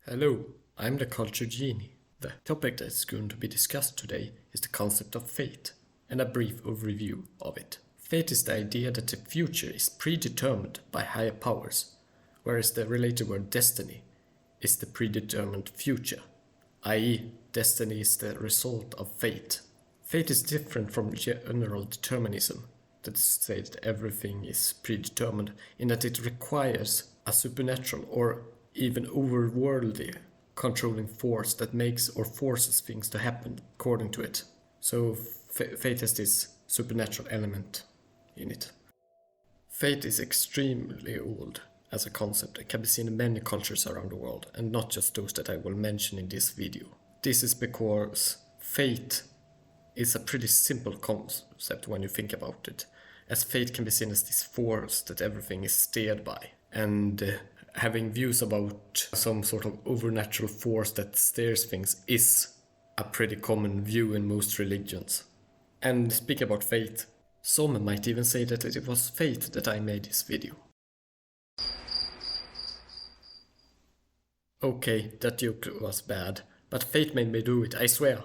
Hello, I'm the Culture Genie. The topic that's going to be discussed today is the concept of fate, and a brief overview of it. Fate is the idea that the future is predetermined by higher powers, whereas the related word destiny is the predetermined future, i.e., destiny is the result of fate. Fate is different from general determinism, that states that everything is predetermined, in that it requires a supernatural or even overworldly controlling force that makes or forces things to happen according to it. So fate has this supernatural element in it. Fate is extremely old as a concept and can be seen in many cultures around the world, and not just those that I will mention in this video. This is because fate is a pretty simple concept when you think about it, as fate can be seen as this force that everything is steered by, and having views about some sort of overnatural force that steers things is a pretty common view in most religions. And speaking about fate, some might even say that it was fate that I made this video. Okay, that joke was bad, but fate made me do it, I swear.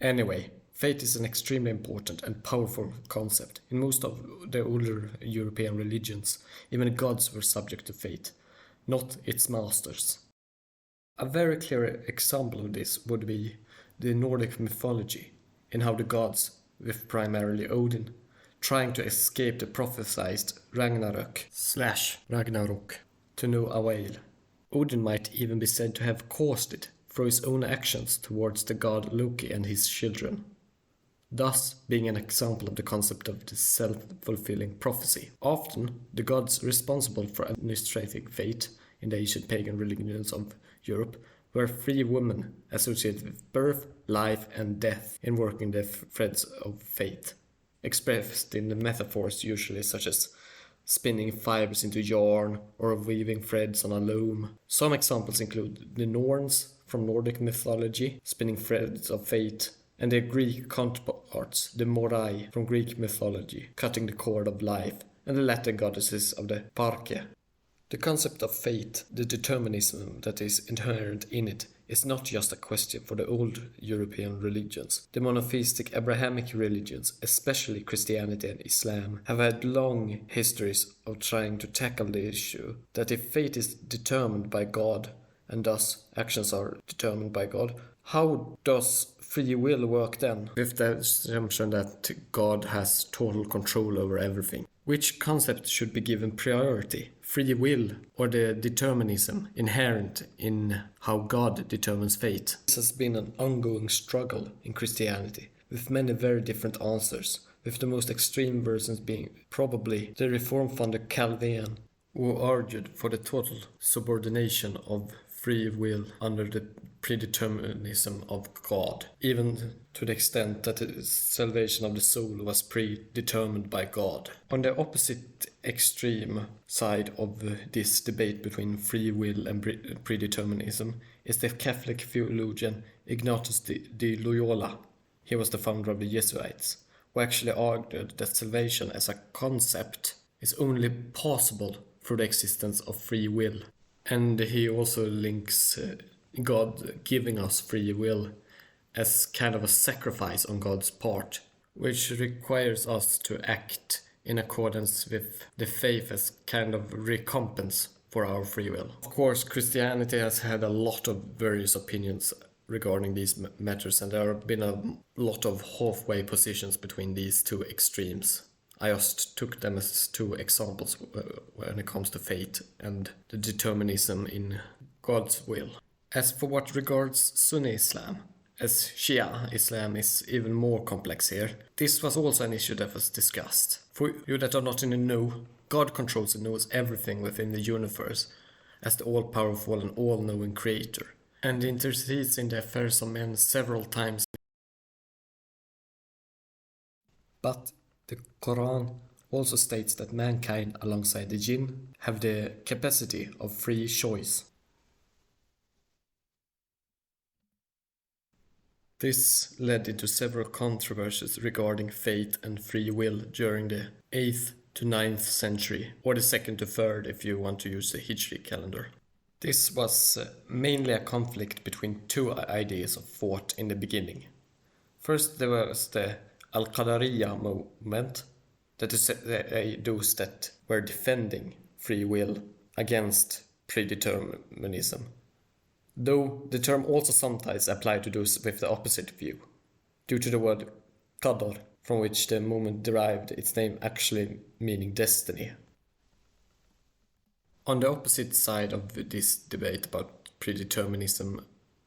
Anyway, fate is an extremely important and powerful concept. In most of the older European religions, even gods were subject to fate, not its masters. A very clear example of this would be the Nordic mythology, in how the gods, with primarily Odin, trying to escape the prophesied Ragnarok to no avail. Odin might even be said to have caused it through his own actions towards the god Loki and his children, thus being an example of the concept of the self-fulfilling prophecy. Often, the gods responsible for administrating fate in the ancient pagan religions of Europe were three women associated with birth, life, and death in working the threads of fate, expressed in the metaphors usually such as spinning fibers into yarn or weaving threads on a loom. Some examples include the Norns from Nordic mythology, spinning threads of fate, and their Greek counterparts, the Morai from Greek mythology, cutting the cord of life, and the Latin goddesses of the Parke. The concept of fate, the determinism that is inherent in it, is not just a question for the old European religions. The monotheistic Abrahamic religions, especially Christianity and Islam, have had long histories of trying to tackle the issue that if fate is determined by God, and thus actions are determined by God, how does free will work then? With the assumption that God has total control over everything. Which concept should be given priority? Free will or the determinism inherent in how God determines fate? This has been an ongoing struggle in Christianity, with many very different answers, with the most extreme versions being probably the Reform founder Calvin, who argued for the total subordination of free will under the predeterminism of God, even to the extent that the salvation of the soul was predetermined by God. On the opposite extreme side of this debate between free will and predeterminism is the Catholic theologian Ignatius de Loyola. He was the founder of the Jesuits, who actually argued that salvation as a concept is only possible through the existence of free will. And he also links God giving us free will as kind of a sacrifice on God's part, which requires us to act in accordance with the faith as kind of recompense for our free will. Of course, Christianity has had a lot of various opinions regarding these matters, and there have been a lot of halfway positions between these two extremes. I just took them as two examples when it comes to fate and the determinism in God's will. As for what regards Sunni Islam, as Shia Islam is even more complex here, this was also an issue that was discussed. For you that are not in the know, God controls and knows everything within the universe as the all-powerful and all-knowing creator, and intercedes in the affairs of men several times. But the Quran also states that mankind, alongside the jinn, have the capacity of free choice. This led into several controversies regarding fate and free will during the 8th to 9th century, or the 2nd to 3rd if you want to use the Hijri calendar. This was mainly a conflict between two ideas of thought in the beginning. First, there was the Al-Qadariya movement, that is those that were defending free will against predeterminism, though the term also sometimes applied to those with the opposite view, due to the word qadar, from which the movement derived its name, actually meaning destiny. On the opposite side of this debate about predeterminism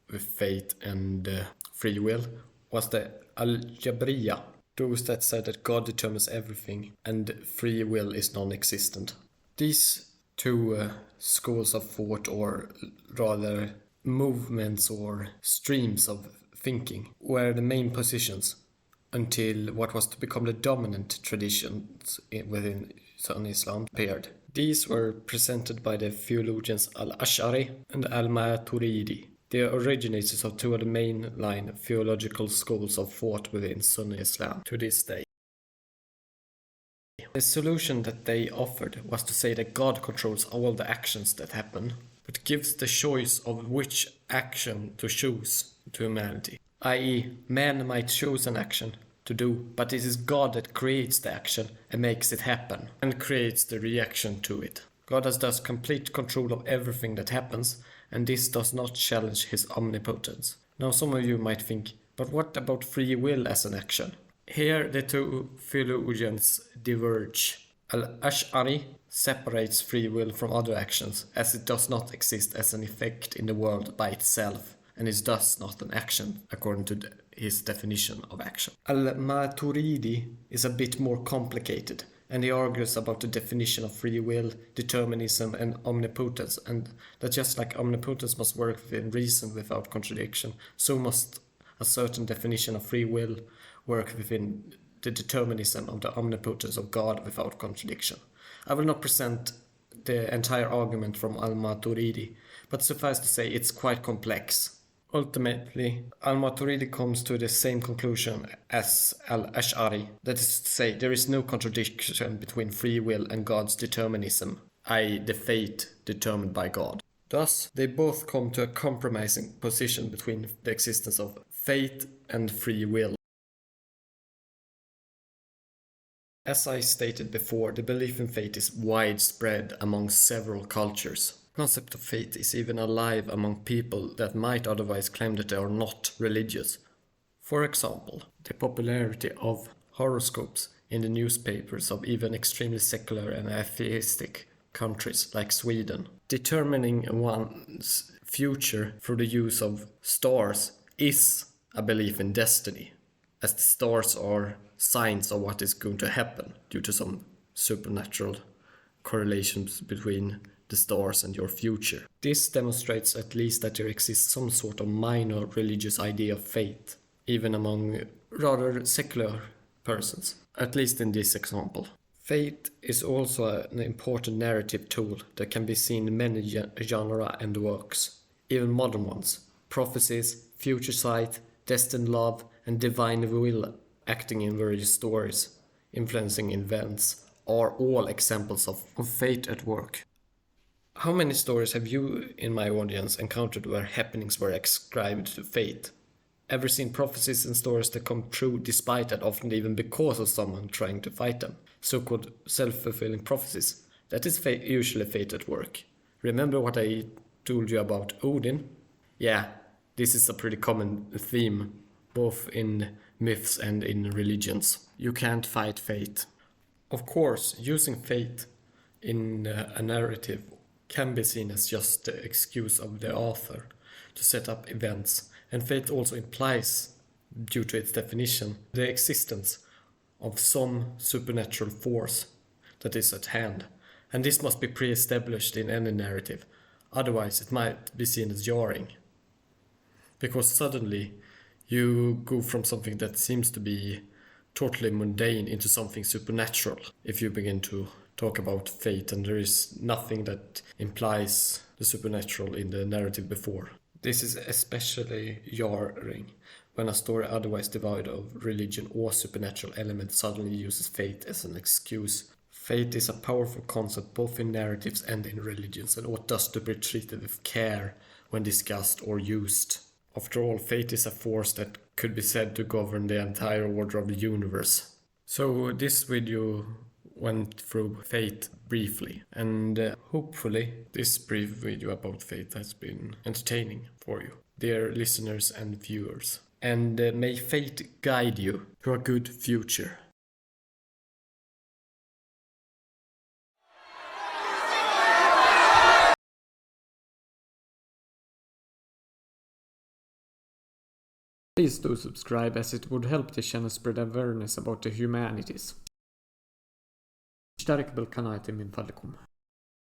with fate and free will was the Al-Jabriya, those that said that God determines everything and free will is non-existent. These two schools of thought, or rather movements or streams of thinking, were the main positions until what was to become the dominant traditions within Sunni Islam appeared. These were presented by the theologians Al-Ash'ari and Al-maturidi. They are originators of two of the mainline theological schools of thought within Sunni Islam to this day. The solution that they offered was to say that God controls all the actions that happen, but gives the choice of which action to choose to humanity. I.e., man might choose an action to do, but it is God that creates the action and makes it happen, and creates the reaction to it. God has thus complete control of everything that happens, and this does not challenge his omnipotence. Now some of you might think, but what about free will as an action? Here the two theologians diverge. Al-Ash'ari separates free will from other actions, as it does not exist as an effect in the world by itself, and is thus not an action, according to his definition of action. Al-maturidi is a bit more complicated, and he argues about the definition of free will, determinism, and omnipotence, and that just like omnipotence must work within reason without contradiction, so must a certain definition of free will work within the determinism of the omnipotence of God without contradiction. I will not present the entire argument from Al-Maturidi, but suffice to say it's quite complex. Ultimately, Al-Maturidi comes to the same conclusion as Al-Ash'ari, that is to say, there is no contradiction between free will and God's determinism, i.e. the fate determined by God. Thus, they both come to a compromising position between the existence of fate and free will. As I stated before, the belief in fate is widespread among several cultures. The concept of fate is even alive among people that might otherwise claim that they are not religious. For example, the popularity of horoscopes in the newspapers of even extremely secular and atheistic countries like Sweden. Determining one's future through the use of stars is a belief in destiny, as the stars are signs of what is going to happen due to some supernatural correlations between the stars and your future. This demonstrates at least that there exists some sort of minor religious idea of fate, even among rather secular persons, at least in this example. Fate is also an important narrative tool that can be seen in many genres and works, even modern ones. Prophecies, future sight, destined love, and divine will acting in various stories, influencing events, are all examples of fate at work. How many stories have you in my audience encountered where happenings were ascribed to fate? Ever seen prophecies and stories that come true despite and often even because of someone trying to fight them? So-called self-fulfilling prophecies. That is usually fate at work. Remember what I told you about Odin? Yeah, this is a pretty common theme, both in myths and in religions. You can't fight fate. Of course, using fate in a narrative can be seen as just the excuse of the author to set up events, and fate also implies, due to its definition, the existence of some supernatural force that is at hand, and this must be pre-established in any narrative, otherwise it might be seen as jarring. Because suddenly you go from something that seems to be totally mundane into something supernatural if you begin to talk about fate and there is nothing that implies the supernatural in the narrative before. This is especially jarring when a story otherwise devoid of religion or supernatural elements suddenly uses fate as an excuse. Fate is a powerful concept both in narratives and in religions, and ought thus to be treated with care when discussed or used. After all, fate is a force that could be said to govern the entire order of the universe. So this video went through fate briefly, and hopefully this brief video about fate has been entertaining for you, dear listeners and viewers. And may fate guide you to a good future. Please do subscribe, as it would help the channel spread awareness about the humanities. اشترك بالقناة من فضلكم.